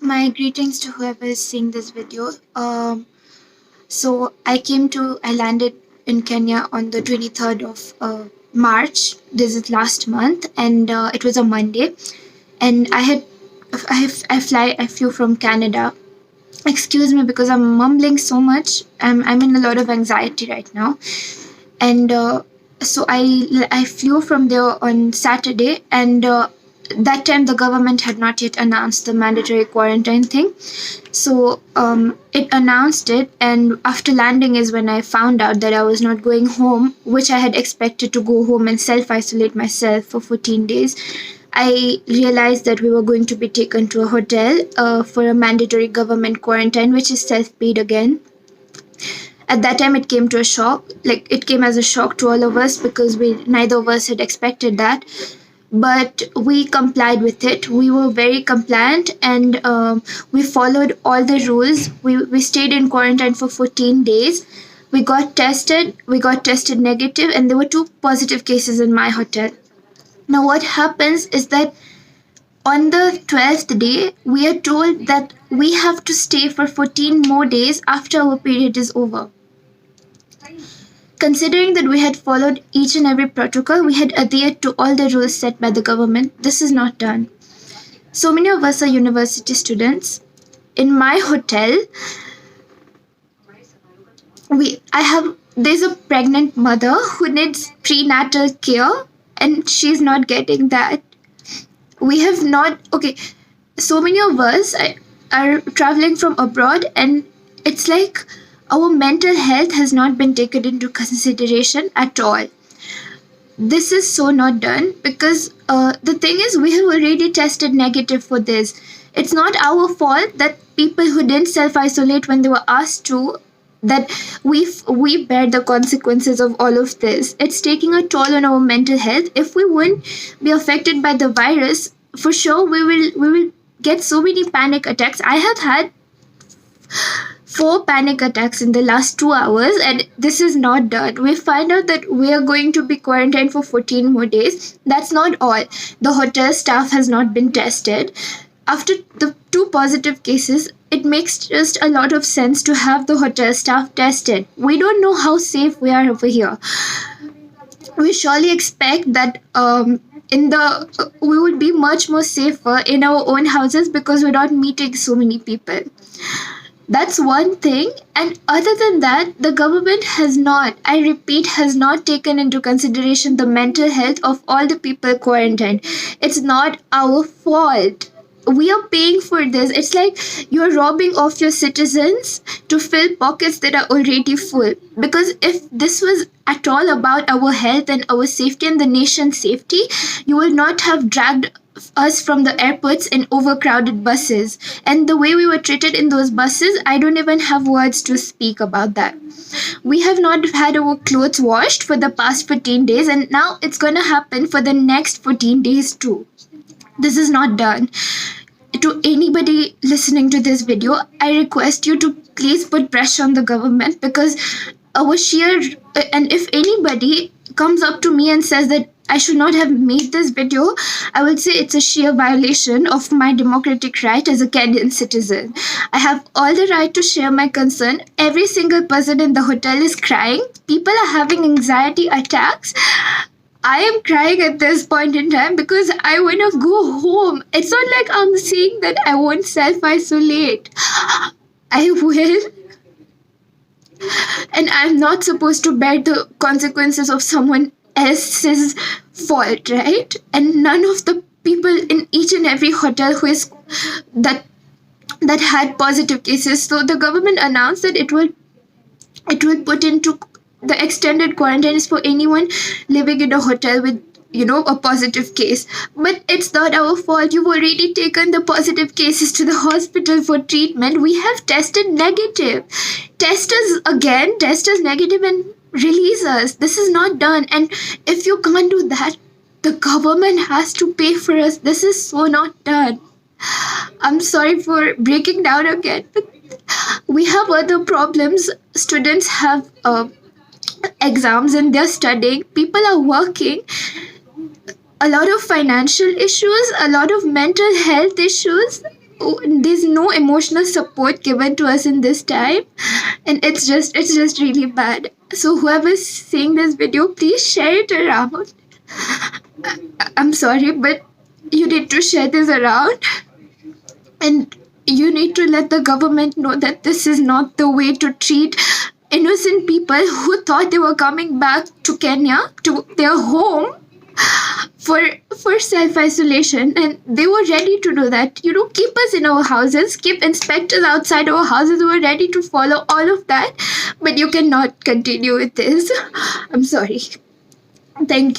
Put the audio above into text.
My greetings to whoever is seeing this video. I landed in Kenya on the 23rd of March. This is last month, and it was a Monday. And I flew from Canada. Excuse me because I'm mumbling so much. I'm in a lot of anxiety right now, and I flew from there on Saturday, and that time the government had not yet announced the mandatory quarantine thing. So it announced it, and after landing is when I found out that I was not going home, which I had expected to go home and self isolate myself for 14 days. I realized that we were going to be taken to a hotel for a mandatory government quarantine, which is self paid again. At that time, it came to a shock. Like, it came as a shock to all of us because we neither of us had expected that, but we complied with it. We were very compliant, and we followed all the rules. We stayed in quarantine for 14 days. We got tested. We got tested negative, and there were two positive cases in my hotel. Now, what happens is that on the 12th day, we are told that we have to stay for 14 more days after our period is over. Considering that we had followed each and every protocol, we had adhered to all the rules set by the government, this is not done. So many of us are university students. In my hotel, there's a pregnant mother who needs prenatal care, and she's not getting that. We have not, okay, so many of us are traveling from abroad, and it's like our mental health has not been taken into consideration at all. This is so not done because the thing is, we have already tested negative for this. It's not our fault that people who didn't self isolate when they were asked to, that we bear the consequences of all of this. It's taking a toll on our mental health. If we wouldn't be affected by the virus, for sure we will get so many panic attacks. I have had 4 panic attacks in the last 2 hours, and this is not done. We find out that we are going to be quarantined for 14 more days. That's not all. The hotel staff has not been tested. After the two positive cases, it makes just a lot of sense to have the hotel staff tested. We don't know how safe we are over here. We surely expect that we would be much more safer in our own houses because we're not meeting so many people. That's one thing. And other than that, the government has not, I repeat, has not taken into consideration the mental health of all the people quarantined. It's not our fault. We are paying for this. It's like you're robbing off your citizens to fill pockets that are already full. Because if this was at all about our health and our safety and the nation's safety, you will not have dragged us from the airports in overcrowded buses. And the way we were treated in those buses, I don't even have words to speak about that. We have not had our clothes washed for the past 14 days, and now it's going to happen for the next 14 days too. This is not done. To anybody listening to this video, I request you to please put pressure on the government, because our sheer, and if anybody comes up to me and says that I should not have made this video, I will say it's a sheer violation of my democratic right as a Kenyan citizen. I have all the right to share my concern. Every single person in the hotel is crying. People are having anxiety attacks. I am crying at this point in time because I want to go home. It's not like I'm saying that I won't self isolate. I will. And I'm not supposed to bear the consequences of someone else's fault, right? And none of the people in each and every hotel who is that had positive cases. So the government announced that it will put into the extended quarantine is for anyone living in a hotel with a positive case. But it's not our fault. You've already taken the positive cases to the hospital for treatment. We have tested negative. Test us negative and release us. This is not done. And if you can't do that, the government has to pay for us. This is so not done. I'm sorry for breaking down again, but we have other problems. Students have exams and they're studying. People are working. A lot of financial issues, a lot of mental health issues. there's no emotional support given to us in this time, and it's just really bad. So whoever's seeing this video, please share it around. I'm sorry, but you need to share this around, and you need to let the government know that this is not the way to treat innocent people who thought they were coming back to Kenya, to their home, for self isolation, and they were ready to do that. Keep us in our houses, keep inspectors outside our houses who are ready to follow all of that, but you cannot continue with this. I'm sorry. Thank you.